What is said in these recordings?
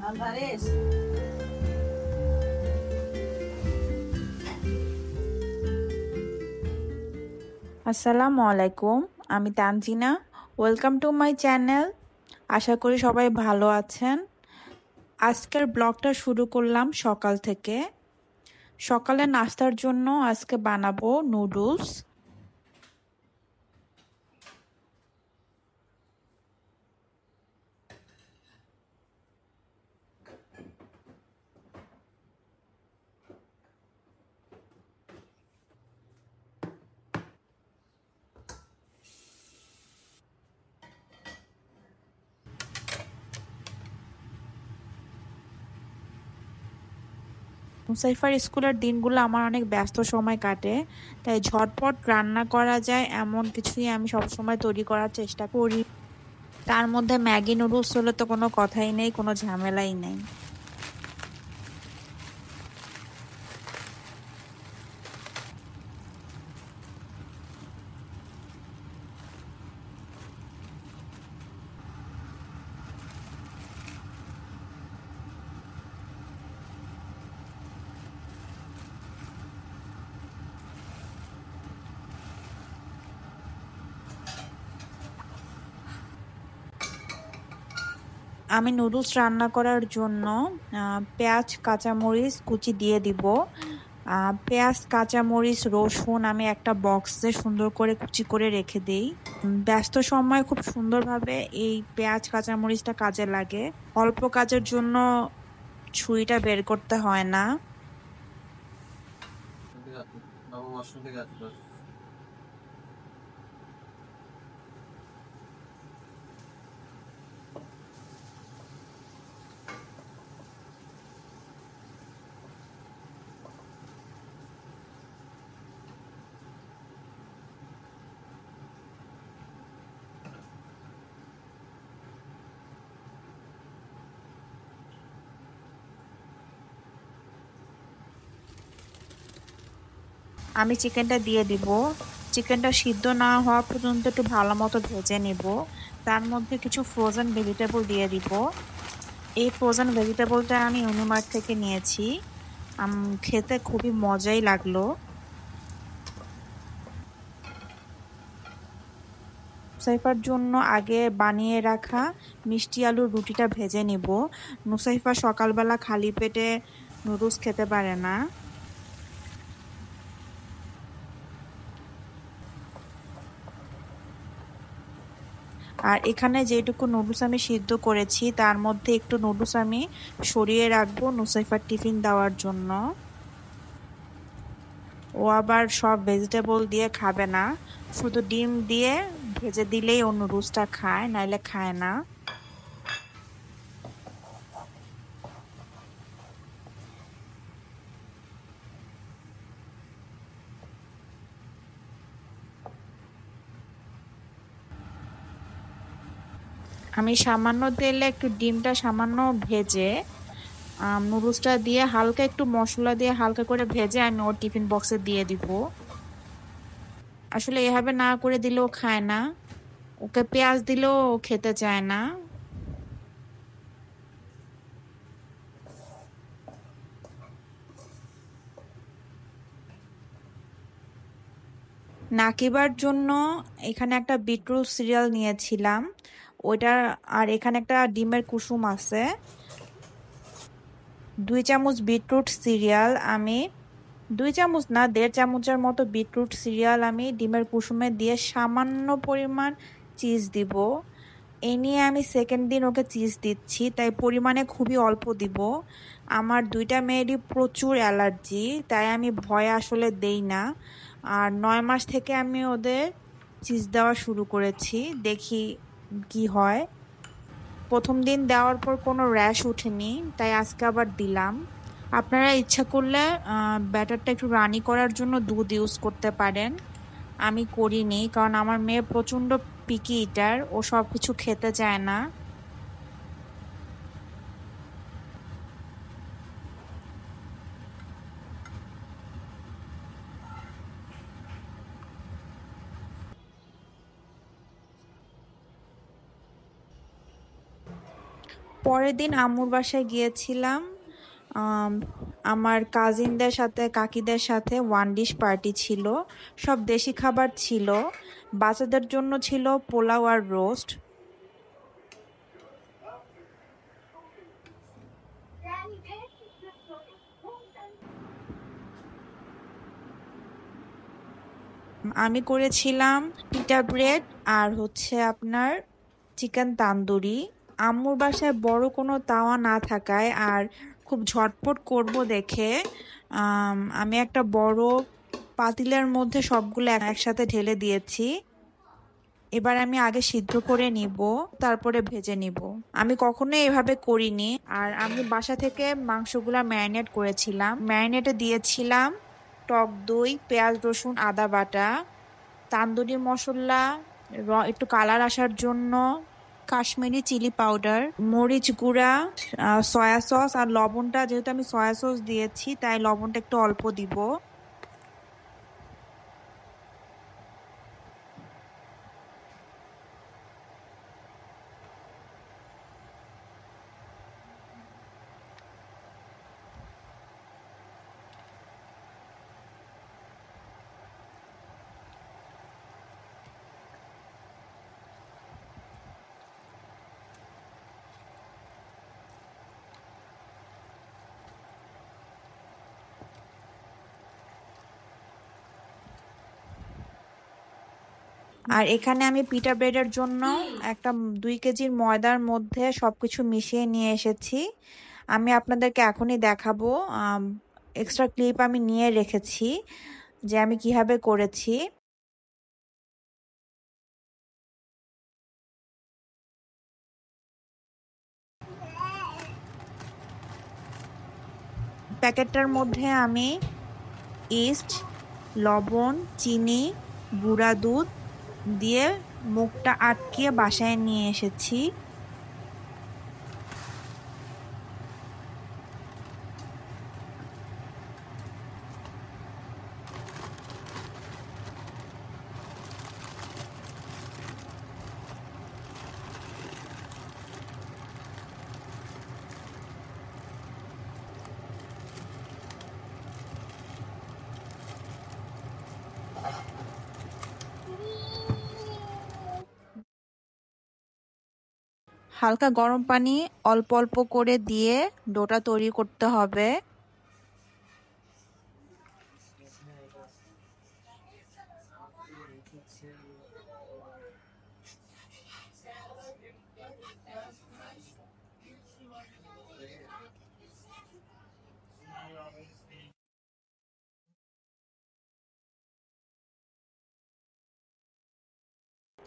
Álvarez. আসসালামু আলাইকুম, আমি Tanzina. Welcome to my channel. আশা করি সবাই ভালো আছেন। আজকের ব্লগটা শুরু করলাম সকাল থেকে। সকালে নাস্তার জন্য আজকে বানাবো নুডলস। মুসাইফার স্কুলের দিনগুলো আমার অনেক ব্যস্ত সময় কাটে, তাই ঝটপট রান্না করা যায় এমন কিছুই আমি সবসময় তৈরি করার চেষ্টা করি। তার মধ্যে ম্যাগি নুডলস হলে তো কোনো কথাই নেই, কোনো ঝামেলাই নেই। আমি নুডলস রান্না করার জন্য পেঁয়াজ কাঁচামরিচ কুচি দিয়ে দিব। পেঁয়াজ কাঁচামরিচ রসুন আমি একটা বক্সে সুন্দর করে কুচি করে রেখে দেই। ব্যস্ত সময় খুব সুন্দরভাবে এই পেঁয়াজ কাঁচামরিচটা কাজে লাগে। অল্প কাজের জন্য ছুরিটা বের করতে হয় না। আমি চিকেনটা দিয়ে দিব। চিকেনটা সিদ্ধ না হওয়া পর্যন্ত একটু ভালো মতো ভেজে নিব। তার মধ্যে কিছু ফ্রোজেন ভেজিটেবল দিয়ে দিব। এই ফ্রোজেন ভেজিটেবলটা আমি ইউনিমার্ট থেকে নিয়েছি। খেতে খুবই মজাই লাগলো। নুসাইফার জন্য আগে বানিয়ে রাখা মিষ্টি আলুর রুটিটা ভেজে নিব। নুসাইফা সকালবেলা খালি পেটে নুডলস খেতে পারে না। আর এখানে যেটুকু নুডলস আমি সিদ্ধ করেছি তার মধ্যে একটু নুডলস আমি সরিয়ে রাখবো নুসাইফার টিফিন দেওয়ার জন্য। ও আবার সব ভেজিটেবল দিয়ে খাবে না, শুধু ডিম দিয়ে ভেজে দিলেই ও নুডলসটা খায়, নাইলে খায় না। আমি সামান্য তেলে একটু ডিমটা সামান্য ভেজে নুডলসটা দিয়ে হালকা একটু মশলা দিয়ে হালকা করে ভেজে আমি ওর টিফিন বক্সে দিয়ে দিব। আসলে এভাবে না করে দিলেও খায় না, ওকে পেঁয়াজ দিলেও ও খেতে চায় না। নাকিবার জন্য এখানে একটা বিটরুট সিরিয়াল নিয়েছিলাম ওইটা। আর এখানে একটা ডিমের কুসুম আছে। 2 চামচ বিটরুট সিরিয়াল আমি 2 চামচ না 1.5 চামচের মতো বিটরুট সিরিয়াল আমি ডিমের কুসুমে দিয়ে সামান্য পরিমাণ চিজ দিব। এই নিয়ে আমি সেকেন্ড দিন ওকে চিজ দিচ্ছি, তাই পরিমাণে খুবই অল্প দিব। আমার 2টা মেয়েরই প্রচুর অ্যালার্জি, তাই আমি ভয়ে আসলে দেই না। আর 9 মাস থেকে আমি ওদের চিজ দেওয়া শুরু করেছি, দেখি কি হয়। প্রথম দিন দেওয়ার পর কোনো র্যাশ ওঠেনি, তাই আজকে আবার দিলাম। আপনারা ইচ্ছা করলে ব্যাটারটা একটু রানি করার জন্য দুধ ইউজ করতে পারেন। আমি করিনি, কারণ আমার মেয়ে প্রচন্ড পিকি ইটার, ও সবকিছু খেতে চায় না। পরের দিন আম্মুর বাসায় গিয়েছিলাম। আমার কাজিনদের সাথে কাকিদের সাথে ওয়ান ডিশ পার্টি ছিল, সব দেশি খাবার ছিল। বাচ্চাদের জন্য ছিল পোলাও আর রোস্ট। আমি করেছিলাম পিটা ব্রেড আর হচ্ছে আপনার চিকেন তান্দুরি। আম্মুর বাসায় বড় কোনো তাওয়া না থাকায় আর খুব ঝটপট করব দেখে আমি একটা বড় পাতিলের মধ্যে সবগুলো একসাথে ঢেলে দিয়েছি। এবার আমি আগে সিদ্ধ করে নিব, তারপরে ভেজে নিব। আমি কখনোই এভাবে করিনি। আর আমি বাসা থেকে মাংসগুলা ম্যারিনেট করেছিলাম। ম্যারিনেটে দিয়েছিলাম টক দই, পেঁয়াজ রসুন আদা বাটা, তান্দুরি মশলা, একটু কালার আসার জন্য কাশ্মীরি চিলি পাউডার, মরিচ গুঁড়া, সয়া সস আর লবণটা, যেহেতু আমি সয়া সস দিয়েছি তাই লবণটা একটু অল্প দিব। আর এখানে আমি পিটা ব্রেডের জন্য একটা 2 কেজির ময়দার মধ্যে সবকিছু মিশিয়ে নিয়ে এসেছি। আমি আপনাদেরকে এখনই দেখাবো। এক্সট্রা ক্লিপ আমি নিয়ে রেখেছি যে আমি কিভাবে করেছি। প্যাকেটটার মধ্যে আমি ইস্ট, লবণ, চিনি, গুঁড়া দুধ দিয়ে মুখটা আটকিয়ে বাসায় নিয়ে এসেছি। হালকা গরম পানি অল্প অল্প করে দিয়ে ডোটা তৈরি করতে হবে।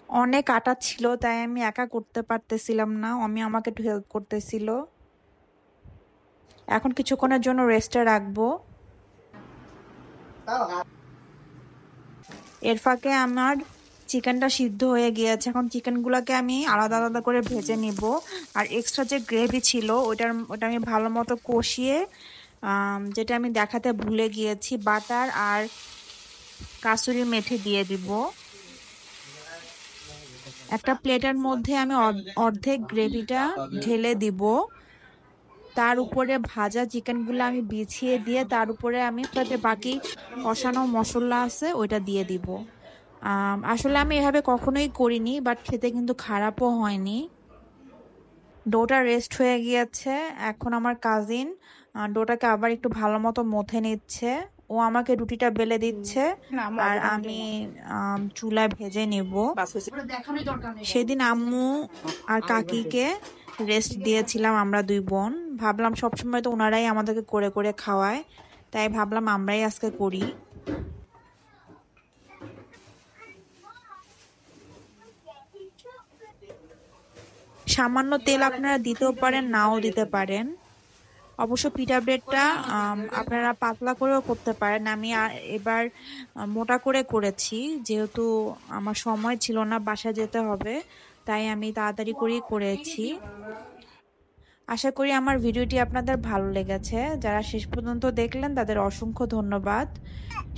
অনেক আটা ছিল তাই আমি একা করতে পারতেছিলাম না, আমি আমাকে একটু হেল্প করতেছিল। এখন কিছুক্ষণের জন্য রেস্টে রাখবো। এর ফাঁকে আমার চিকেনটা সিদ্ধ হয়ে গিয়েছে। এখন চিকেনগুলোকে আমি আলাদা আলাদা করে ভেজে নিব। আর এক্সট্রা যে গ্রেভি ছিল ওটা আমি ভালো মতো কষিয়ে, যেটা আমি দেখাতে ভুলে গিয়েছি, বাটার আর কাসুরি মেথি দিয়ে দিব। একটা প্লেটের মধ্যে আমি অর্ধেক গ্রেভিটা ঢেলে দিব। তার উপরে ভাজা চিকেনগুলো আমি বিছিয়ে দিয়ে তার উপরে আমি যে বাকি কষানো মশলা আছে ওইটা দিয়ে দিব। আসলে আমি এভাবে কখনোই করিনি, বাট খেতে কিন্তু খারাপও হয়নি। ডোটা রেস্ট হয়ে গিয়েছে। এখন আমার কাজিন ডোটাকে আবার একটু ভালো মতো মথে নিচ্ছে। ও আমাকে রুটিটা বেলে দিচ্ছে আর আমি চুলায় ভেজে নেব। সেদিন আম্মু আর কাকিকে রেস্ট দিয়েছিলাম আমরা 2 বোন। ভাবলাম সবসময় তো ওনারাই আমাদেরকে করে করে খাওয়ায়, তাই ভাবলাম আমরাই আজকে করি। সামান্য তেল আপনারা দিতেও পারেন, নাও দিতে পারেন। অবশ্য পিঠা ব্রেডটা আপনারা পাতলা করেও করতে পারেন। আমি এবার মোটা করে করেছি, যেহেতু আমার সময় ছিল না, বাসায় যেতে হবে, তাই আমি তাড়াতাড়ি করেই করেছি। আশা করি আমার ভিডিওটি আপনাদের ভালো লেগেছে। যারা শেষ পর্যন্ত দেখলেন তাদের অসংখ্য ধন্যবাদ।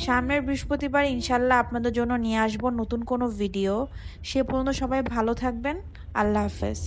সামনের বৃহস্পতিবার ইনশাল্লাহ আপনাদের জন্য নিয়ে আসবো নতুন কোনো ভিডিও। সে পর্যন্ত সবাই ভালো থাকবেন। আল্লাহ হাফেজ।